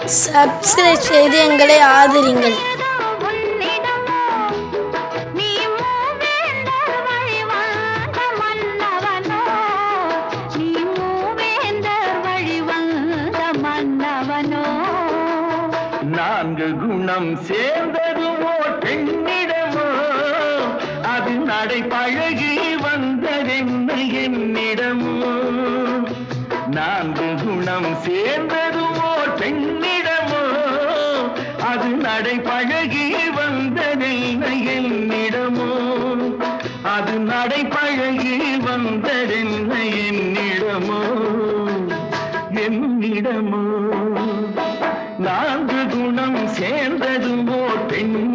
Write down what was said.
Subscribe செய்து எங்களை ஆதரிங்கள். நான்கு குணம் சேர்ந்ததுவோ பெண்ணிடமோ அது நடை பழகி வந்ததென்ன என்னிடமோ. நான்கு குணம் சேர்ந்ததுவோ பெண்ணிடமோ அது நடை பழகி வந்ததென்ன என்னிடமோ. அது நடை பழகி வந்ததென்ன என்னிடமோ என்னிடமோ. நான்கு குணம் சேர்ந்ததுவோ பெண்